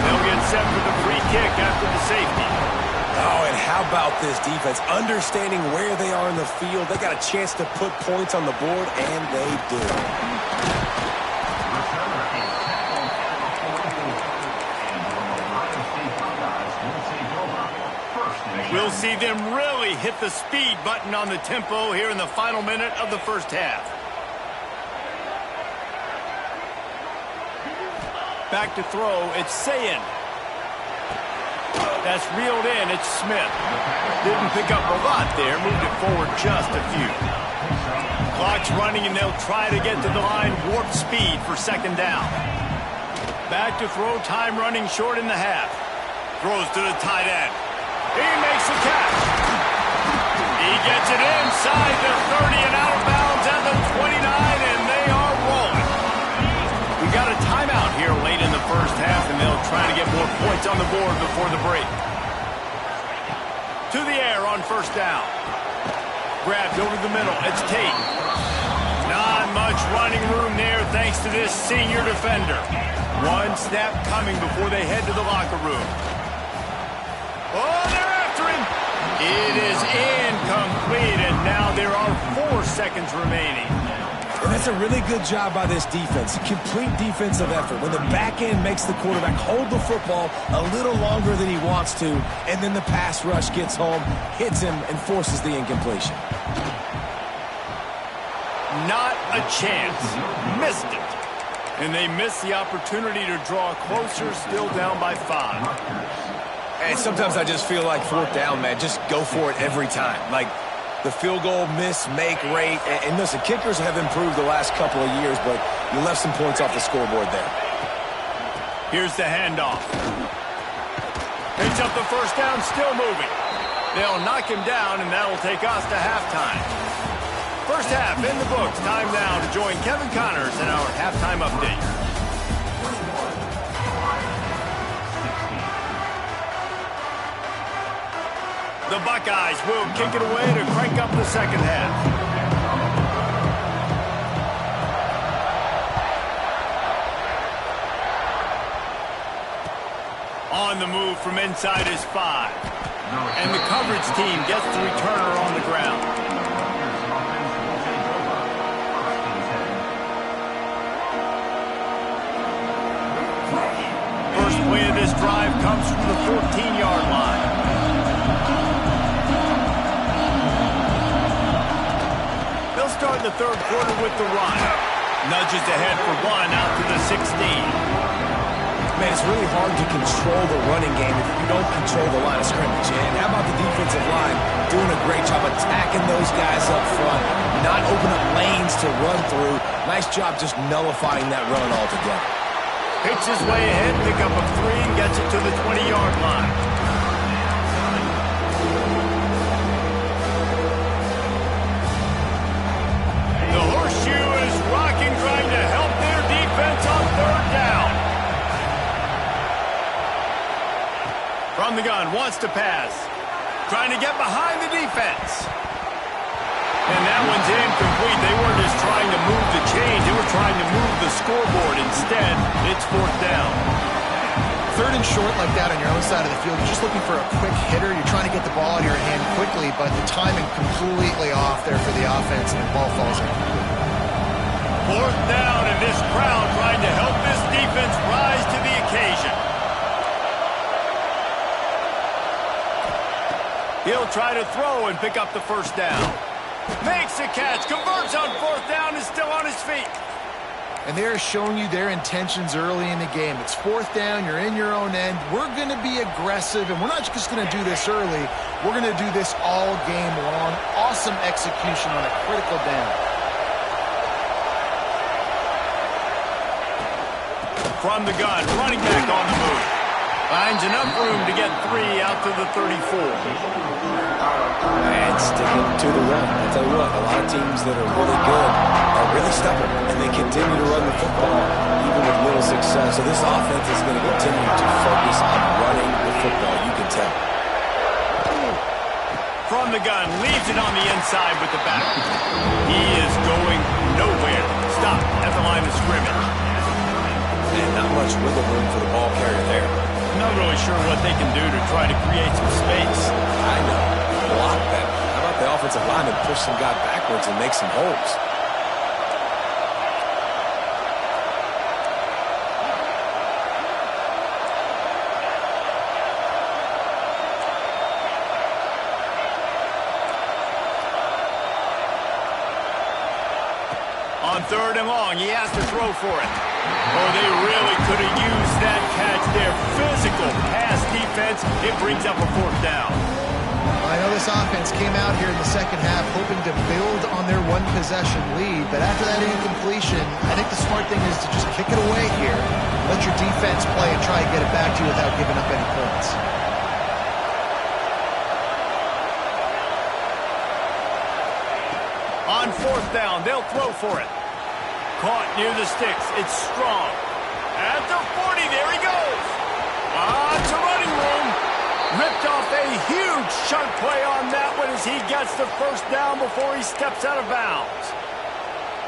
They'll get set for the free kick after the safety. Oh, and how about this defense? Understanding where they are in the field. They got a chance to put points on the board, and they do. We'll see them really hit the speed button on the tempo here in the final minute of the first half. Back to throw, it's Sayin. That's reeled in, it's Smith. Didn't pick up a lot there, moved it forward just a few. Clock's running and they'll try to get to the line, warp speed for second down. Back to throw, time running short in the half. Throws to the tight end. He makes the catch. He gets it inside the 30 and out of bounds at the 29, and they are rolling. We got a timeout here late in the first half, and they'll try to get more points on the board before the break. To the air on first down. Grabbed over the middle. It's Tate. Not much running room there thanks to this senior defender. One snap coming before they head to the locker room. Oh, they're after him. It is incomplete, and now there are 4 seconds remaining. And that's a really good job by this defense. Complete defensive effort. When the back end makes the quarterback hold the football a little longer than he wants to, and then the pass rush gets home, hits him, and forces the incompletion. Not a chance. Missed it. And they missed the opportunity to draw closer, still down by 5. And sometimes I just feel like fourth down, man. Just go for it every time. Like the field goal miss, make rate. And listen, kickers have improved the last couple of years, but you left some points off the scoreboard there. Here's the handoff. Picks up the first down, still moving. They'll knock him down, and that'll take us to halftime. First half in the books. Time now to join Kevin Connors in our halftime update. The Buckeyes will kick it away to crank up the second half. On the move from inside is 5. And the coverage team gets the returner on the ground. First play of this drive comes from the 14-yard line. They'll start the third quarter with the run. Nudges ahead for 1 out to the 16. Man, it's really hard to control the running game if you don't control the line of scrimmage. And how about the defensive line doing a great job attacking those guys up front, not opening up lanes to run through. Nice job just nullifying that run altogether. Picks his way ahead, pick up a 3, and gets it to the 20-yard line. The horseshoe is rocking, trying to help their defense on 3rd down. From the gun, wants to pass. Trying to get behind the defense. And that one's incomplete. They weren't just trying to move the chains. They were trying to move the scoreboard. Instead, it's 4th down. 3rd and short like that on your own side of the field. You're just looking for a quick hitter. You're trying to get the ball in your hand quickly, but the timing completely off there for the offense, and the ball falls in. 4th down, and this crowd trying to help this defense rise to the occasion. He'll try to throw and pick up the 1st down. Makes a catch, converts on 4th down, is still on his feet. And they're showing you their intentions early in the game. It's 4th down, you're in your own end. We're going to be aggressive, and we're not just going to do this early. We're going to do this all game long. Awesome execution on a critical down. From the gun, running back on the move. Finds enough room to get 3 out to the 34. And sticking to the run. I'll tell you what, a lot of teams that are really good are really stubborn, and they continue to run the football even with little success. So this offense is going to continue to focus on running the football, you can tell. From the gun, leaves it on the inside with the back. He is going nowhere. Stop at the line of scrimmage. And not much wiggle room for the ball carrier there. Not really sure what they can do to try to create some space. I know. Block that. How about the offensive lineman push some guy backwards and make some holes? On 3rd and long, he has to throw for it. Oh, they really could have used that catch there. Physical pass defense. It brings up a 4th down. I know this offense came out here in the second half hoping to build on their one-possession lead, but after that incompletion, I think the smart thing is to just kick it away here. Let your defense play and try and get it back to you without giving up any points. On 4th down, they'll throw for it. Caught near the sticks. It's Strong. At the 40, there he goes. Lots of running room. Ripped off a huge chunk play on that one as he gets the 1st down before he steps out of bounds.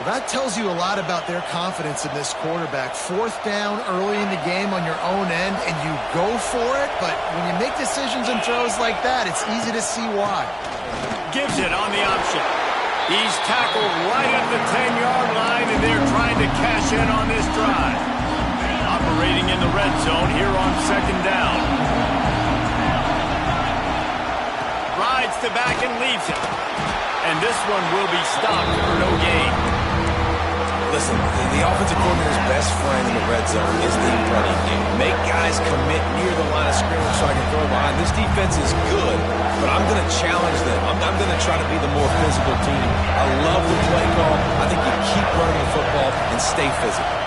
Well, that tells you a lot about their confidence in this quarterback. 4th down early in the game on your own end, and you go for it, but when you make decisions and throws like that, it's easy to see why. Gives it on the option. He's tackled right at the 10-yard line, and they're trying to cash in on this drive. Operating in the red zone here on 2nd down. Rides to back and leaves it. And this one will be stopped for no gain. Listen, the offensive coordinator's best friend in the red zone is the running game. Make guys commit near the line of scrimmage so I can throw behind. This defense is good, but I'm going to challenge them. I'm going to try to be the more physical team. I love the play call. I think you keep running the football and stay physical.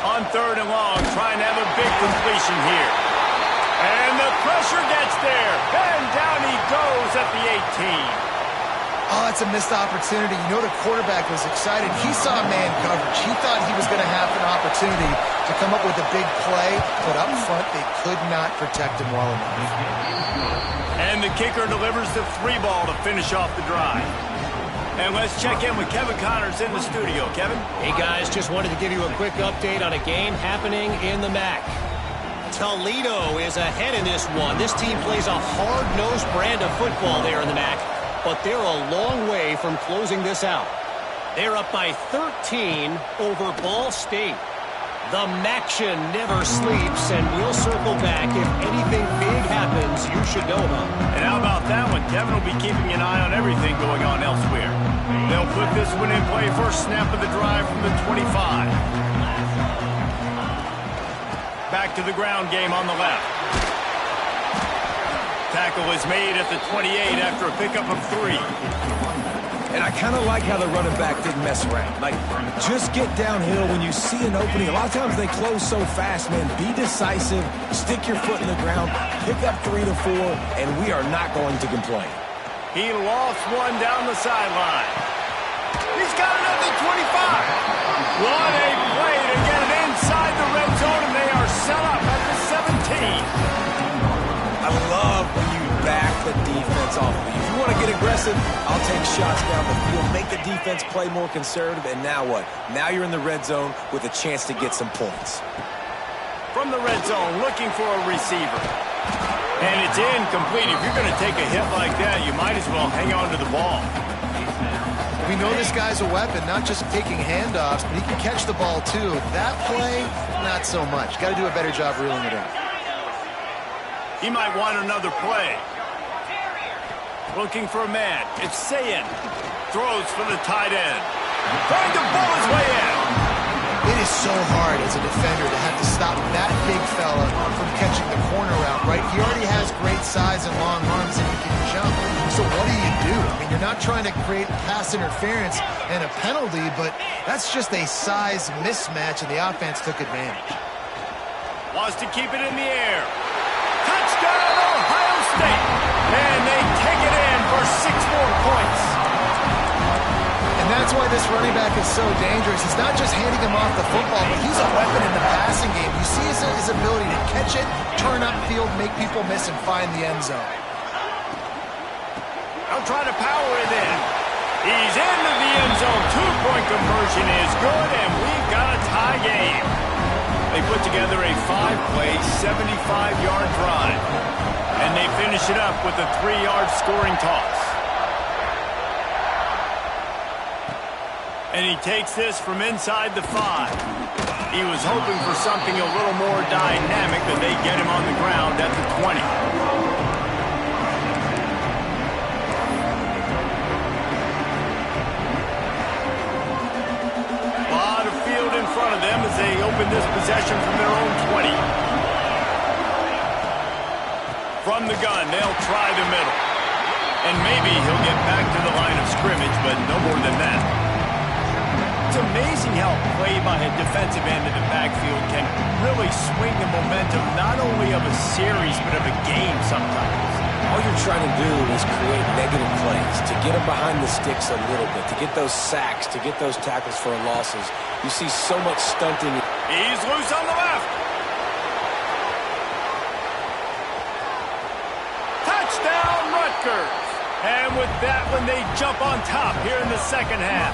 On 3rd and long, trying to have a big completion here. And the pressure gets there. And down he goes at the 18. Oh, that's a missed opportunity. You know the quarterback was excited. He saw man coverage. He thought he was going to have an opportunity to come up with a big play, but up front they could not protect him well enough. And the kicker delivers the 3 ball to finish off the drive. And let's check in with Kevin Connors in the studio. Kevin? Hey, guys, just wanted to give you a quick update on a game happening in the MAC. Toledo is ahead in this one. This team plays a hard-nosed brand of football there in the MAC, but they're a long way from closing this out. They're up by 13 over Ball State. The MACtion never sleeps, and we'll circle back if anything big happens you should know about. And how about that one, Kevin? Devin will be keeping an eye on everything going on elsewhere. They'll put this one in play. First snap of the drive from the 25. Back to the ground game on the left. Tackle is made at the 28 after a pickup of 3. And I kind of like how the running back didn't mess around. Like, just get downhill when you see an opening. A lot of times they close so fast, man. Be decisive, stick your foot in the ground, pick up 3 to 4, and we are not going to complain. He lost one down the sideline. He's got it at the 25. What a play to get it inside the red zone, and they are set up at the 17. I love when you back the defense off of you. If you want to get aggressive, I'll take shots down the field, make the defense play more conservative, and now what? Now you're in the red zone with a chance to get some points. From the red zone, looking for a receiver. And it's incomplete. If you're going to take a hit like that, you might as well hang on to the ball. We know this guy's a weapon, not just taking handoffs, but he can catch the ball too. That play, not so much. Got to do a better job reeling it in. He might want another play. Looking for a man. It's Sayin. Throws for the tight end. Trying to pull his way in. It is so hard as a defender to have to stop that big fella from catching the corner route, right? He already has great size and long arms and he can jump. So what do you do? I mean, you're not trying to create pass interference and a penalty, but that's just a size mismatch, and the offense took advantage. Wants to keep it in the air. Touchdown, Ohio State. And they take it in for 6 more points. And that's why this running back is so dangerous. He's not just handing him off the football, but he's a weapon in the passing game. You see his ability to catch it, turn upfield, make people miss, and find the end zone. I'll try to power it in. He's into the end zone. 2-point conversion is good, and we've got a tie game. They put together a 5-play, 75-yard drive. And they finish it up with a 3-yard scoring toss. And he takes this from inside the 5. He was hoping for something a little more dynamic, but they get him on the ground at the 20. A lot of field in front of them as they open this possession from their own 20. From the gun, they'll try the middle. And maybe he'll get back to the line of scrimmage, but no more than that. It's amazing how a play by a defensive end in the backfield can really swing the momentum not only of a series, but of a game sometimes. All you're trying to do is create negative plays, to get them behind the sticks a little bit, to get those sacks, to get those tackles for losses. You see so much stunting. He's loose on the left. Touchdown, Rutgers. And with that one, they jump on top here in the second half.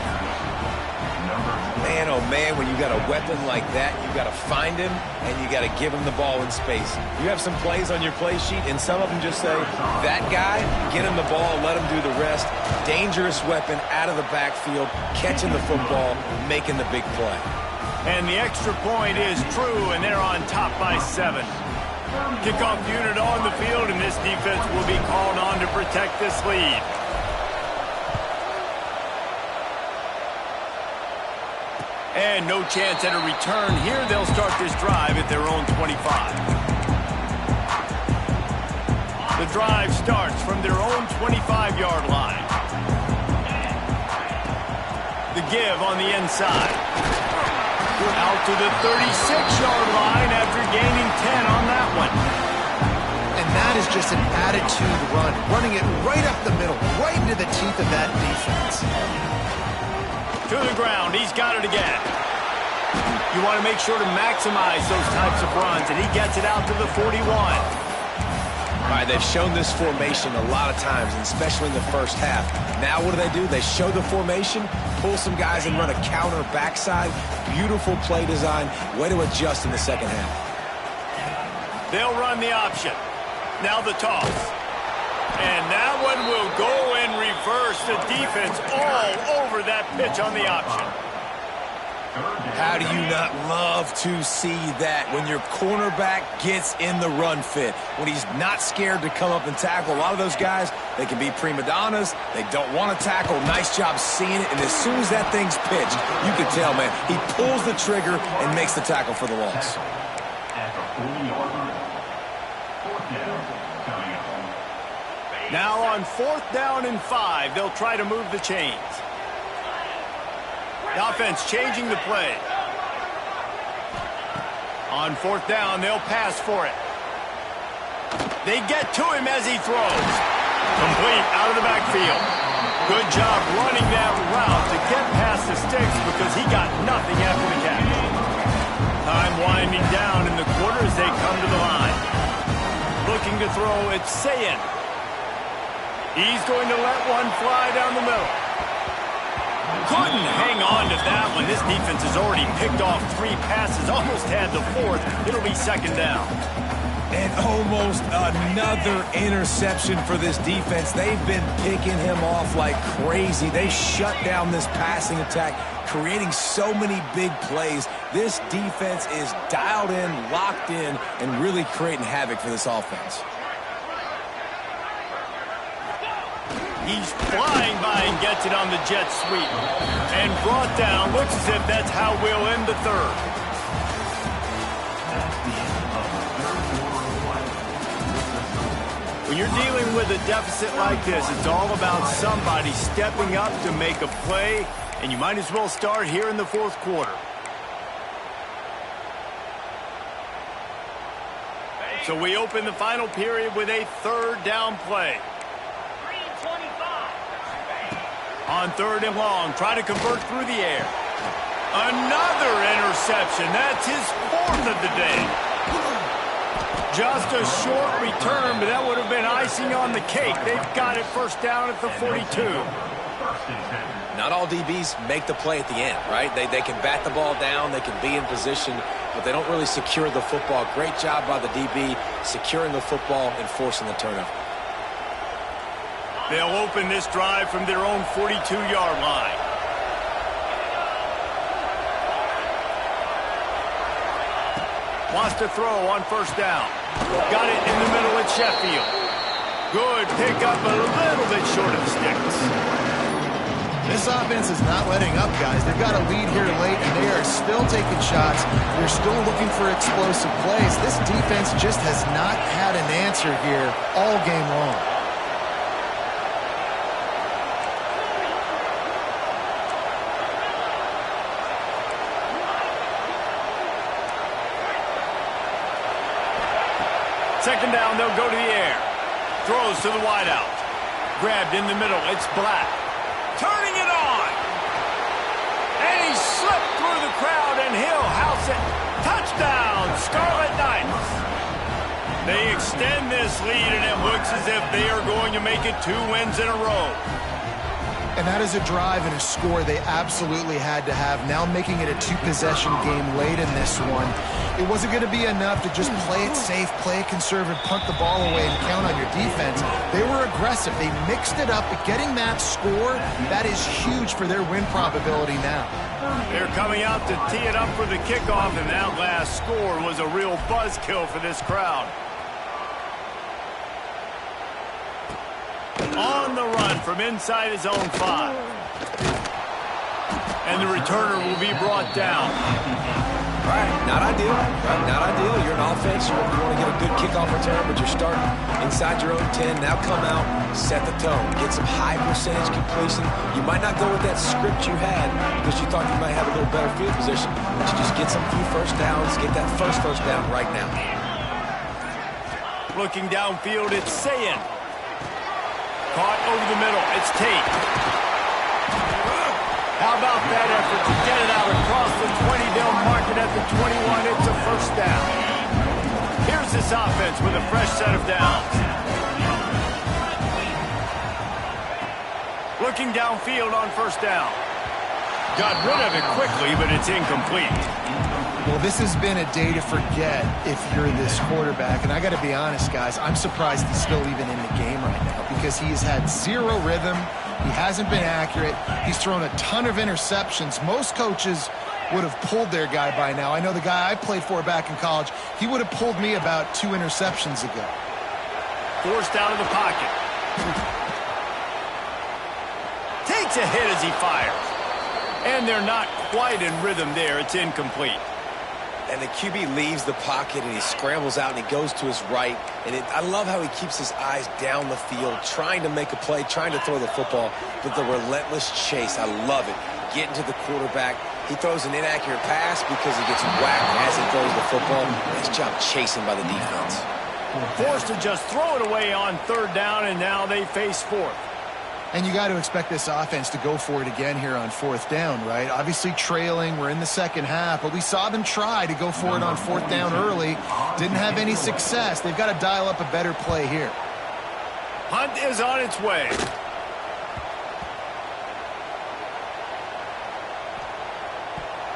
Man, oh man, when you got a weapon like that, you got to find him and you got to give him the ball in space. You have some plays on your play sheet, and some of them just say, that guy, get him the ball, let him do the rest. Dangerous weapon out of the backfield, catching the football, making the big play. And the extra point is true, and they're on top by 7. Kickoff unit on the field, and this defense will be called on to protect this lead. And no chance at a return here. They'll start this drive at their own 25. The drive starts from their own 25-yard line. The give on the inside. Out to the 36-yard line after gaining 10 on that one. And that is just an attitude run, running it right up the middle, right into the teeth of that defense. To the ground, he's got it again. You want to make sure to maximize those types of runs, and he gets it out to the 41. All right, they've shown this formation a lot of times, and especially in the first half. Now what do? They show the formation, pull some guys and run a counter backside. Beautiful play design. Way to adjust in the second half. They'll run the option. Now the toss. And that one will go in reverse. The defense all over that pitch on the option. How do you not love to see that when your cornerback gets in the run fit, when he's not scared to come up and tackle? A lot of those guys, they can be prima donnas. They don't want to tackle. Nice job seeing it. And as soon as that thing's pitched, you can tell, man, he pulls the trigger and makes the tackle for the loss. Now on 4th down and 5, they'll try to move the chains. The offense changing the play. On 4th down, they'll pass for it. They get to him as he throws. Complete out of the backfield. Good job running that route to get past the sticks because he got nothing after the catch. Time winding down in the quarter as they come to the line. Looking to throw, it's Sayin. He's going to let one fly down the middle. Couldn't hang on to that one. This defense has already picked off 3 passes, almost had the 4th. It'll be 2nd down. And almost another interception for this defense. They've been picking him off like crazy. They shut down this passing attack, creating so many big plays. This defense is dialed in, locked in, and really creating havoc for this offense. He's flying by and gets it on the jet sweep. And brought down. Looks as if that's how we'll end the 3rd. When you're dealing with a deficit like this, it's all about somebody stepping up to make a play, and you might as well start here in the 4th quarter. So we open the final period with a 3rd down play. On 3rd and long, try to convert through the air. Another interception. That's his 4th of the day. Just a short return, but that would have been icing on the cake. They've got it 1st down at the 42. Not all DBs make the play at the end, right? They can bat the ball down, they can be in position, but they don't really secure the football. Great job by the DB securing the football and forcing the turnover. They'll open this drive from their own 42-yard line. Wants to throw on 1st down. Got it in the middle with Sheffield. Good pickup, a little bit short of the sticks. This offense is not letting up, guys. They've got a lead here late, and they are still taking shots. They're still looking for explosive plays. This defense just has not had an answer here all game long. Second down, they'll go to the air. Throws to the wideout. Grabbed in the middle. It's Black. Turning it on. And he slipped through the crowd, and he'll house it. Touchdown, Scarlet Knights. They extend this lead, and it looks as if they are going to make it 2 wins in a row. And that is a drive and a score they absolutely had to have. Now making it a 2-possession game late in this one. It wasn't going to be enough to just play it safe, play it conservative, punt the ball away, and count on your defense. They were aggressive. They mixed it up, but getting that score, that is huge for their win probability now. They're coming out to tee it up for the kickoff, and that last score was a real buzzkill for this crowd. On the run from inside his own 5. And the returner will be brought down. Right, not ideal. Right, not ideal. You're an offense. You want to get a good kickoff return, but you're starting inside your own 10. Now come out, set the tone. Get some high percentage completion. You might not go with that script you had because you thought you might have a little better field position, but you just get some few 1st downs, get that first down right now. Looking downfield, it's Sayin. Caught over the middle. It's Tate. How about that effort to get it out across the 20? They'll mark it at the 21. It's a 1st down. Here's this offense with a fresh set of downs. Looking downfield on 1st down. Got rid of it quickly, but it's incomplete. Well, this has been a day to forget if you're this quarterback. And I got to be honest, guys, I'm surprised he's still even in the game right now because he has had 0 rhythm. He hasn't been accurate. He's thrown a ton of interceptions. Most coaches would have pulled their guy by now. I know the guy I played for back in college, he would have pulled me about 2 interceptions ago. Forced out of the pocket. Takes a hit as he fires. And they're not quite in rhythm there. It's incomplete. And the QB leaves the pocket, and he scrambles out, and he goes to his right. And I love how he keeps his eyes down the field, trying to make a play, trying to throw the football, but the relentless chase. I love it. Getting to the quarterback. He throws an inaccurate pass because he gets whacked as he throws the football. Nice job chasing by the defense. Forced to just throw it away on 3rd down, and now they face 4th. And you got to expect this offense to go for it again here on 4th down, right? Obviously trailing, we're in the second half, but we saw them try to go for it on 4th down early. Didn't have any success. They've got to dial up a better play here. Hunt is on its way.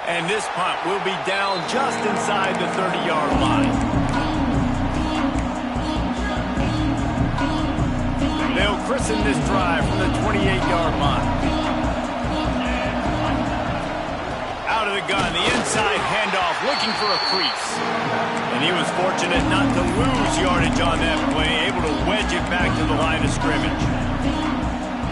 And this punt will be down just inside the 30-yard line. They'll christen this drive from the 28-yard line. Out of the gun, the inside handoff, looking for a crease. And he was fortunate not to lose yardage on that play, able to wedge it back to the line of scrimmage.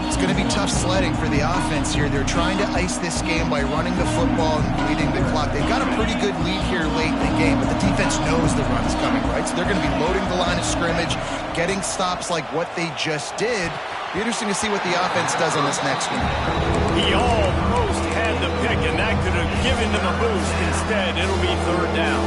It's going to be tough sledding for the offense here. They're trying to ice this game by running the football and bleeding the clock. They've got a pretty good lead here late in the game, but the defense knows the run's coming, right? So they're going to be loading the line of scrimmage, getting stops like what they just did. Be interesting to see what the offense does on this next one. He almost had the pick, and that could have given them a boost. Instead, it'll be 3rd down.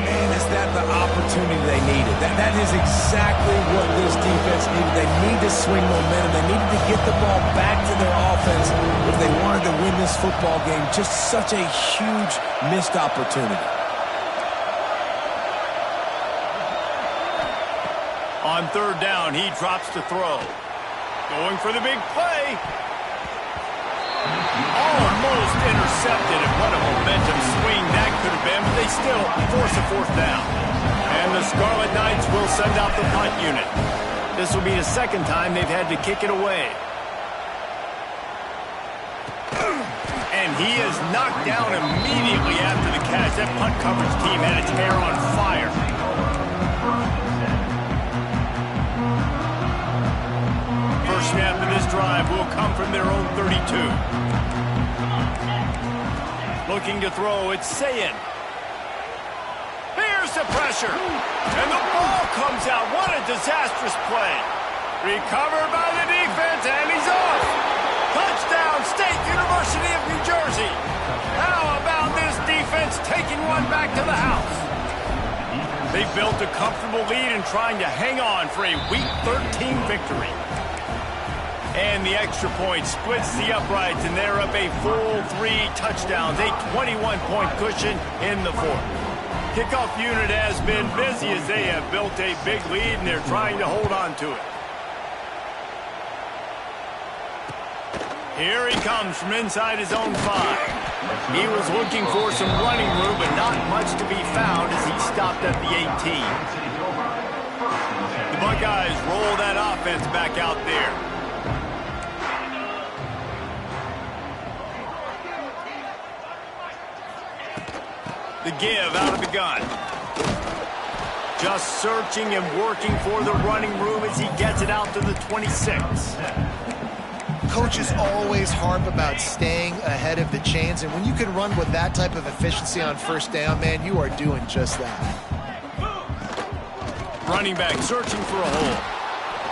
Man, is that the opportunity they needed? That is exactly what this defense needed. They need to swing momentum. They needed to get the ball back to their offense if they wanted to win this football game. Just such a huge missed opportunity. On 3rd down, he drops to throw. Going for the big play. Almost intercepted, and what a momentum swing that could have been, but they still force a 4th down. And the Scarlet Knights will send out the punt unit. This will be the 2nd time they've had to kick it away. And he is knocked down immediately after the catch. That punt coverage team had its hair on fire. First snap of this drive will come from their own 32. Looking to throw, it's Sayin. Here's the pressure. And the ball comes out. What a disastrous play. Recovered by the defense, and he's off. Touchdown, State University of New Jersey. How about this defense taking one back to the house? They built a comfortable lead and trying to hang on for a Week 13 victory. And the extra point splits the uprights, and they're up a full 3 touchdowns, a 21-point cushion in the 4th. Kickoff unit has been busy as they have built a big lead, and they're trying to hold on to it. Here he comes from inside his own 5. He was looking for some running room, but not much to be found as he stopped at the 18. The Buckeyes roll that offense back out there. The give out of the gun. Just searching and working for the running room as he gets it out to the 26. Coaches always harp about staying ahead of the chains, and when you can run with that type of efficiency on 1st down, man, you are doing just that. Running back searching for a hole.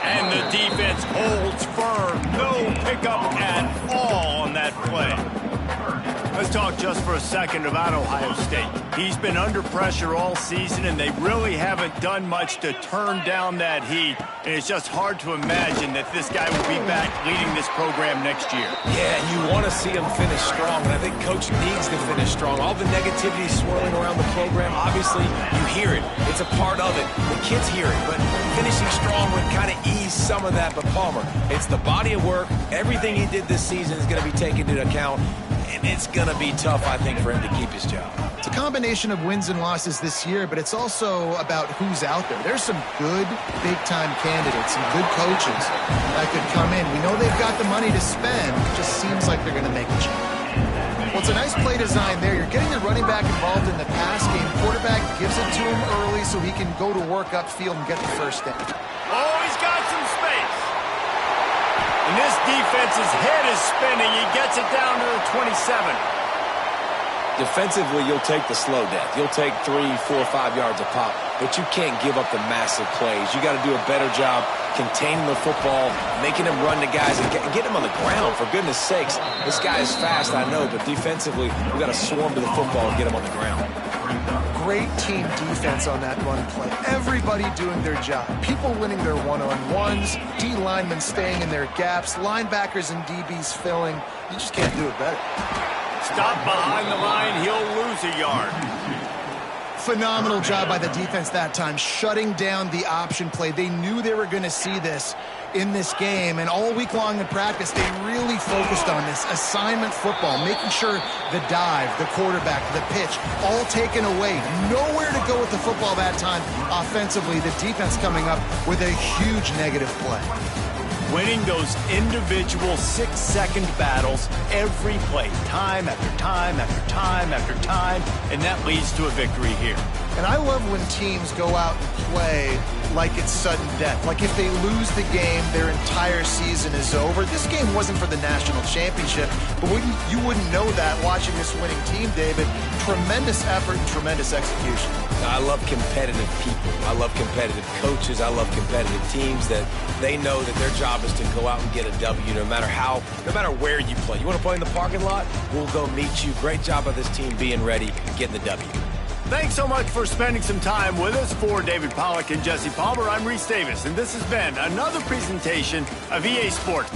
And the defense holds firm. No pickup at all on that play. Let's talk just for a second about Ohio State. He's been under pressure all season, and they really haven't done much to turn down that heat. And it's just hard to imagine that this guy will be back leading this program next year. Yeah, and you want to see him finish strong, and I think Coach needs to finish strong. All the negativity swirling around the program, obviously, you hear it. It's a part of it. The kids hear it, but finishing strong would kind of ease some of that. But Palmer, it's the body of work. Everything he did this season is going to be taken into account. And it's going to be tough, I think, for him to keep his job. It's a combination of wins and losses this year, but it's also about who's out there. There's some good big-time candidates, some good coaches that could come in. We know they've got the money to spend. It just seems like they're going to make a change. Well, it's a nice play design there. You're getting the running back involved in the pass game. Quarterback gives it to him early so he can go to work upfield and get the first down. Oh, he's got some space. And this defense's head is spinning. He gets it down to the 27. Defensively, you'll take the slow death. You'll take 3, 4, 5 yards a pop, but you can't give up the massive plays. You got to do a better job containing the football, making him run to guys, and get him on the ground. For goodness sakes, this guy is fast, I know, but defensively, we got to swarm to the football and get him on the ground. Great team defense on that run play. Everybody doing their job. People winning their one-on-ones, D linemen staying in their gaps, linebackers and DBs filling. You just can't do it better. Stop behind the line, he'll lose a yard. Phenomenal job by the defense that time, shutting down the option play. They knew they were going to see this in this game, and all week long in practice, they really focused on this assignment football, making sure the dive, the quarterback, the pitch, all taken away. Nowhere to go with the football that time offensively. The defense coming up with a huge negative play. Winning those individual 6-second battles every play, time after time after time after time, and that leads to a victory here. And I love when teams go out and play like it's sudden death. Like if they lose the game, their entire season is over. This game wasn't for the national championship, but you wouldn't know that watching this winning team, David. Tremendous effort and tremendous execution. I love competitive people. I love competitive coaches. I love competitive teams that they know that their job is to go out and get a W no matter where you play. You want to play in the parking lot? We'll go meet you. Great job by this team being ready, getting the W. Thanks so much for spending some time with us. For David Pollack and Jesse Palmer, I'm Reese Davis, and this has been another presentation of EA Sports.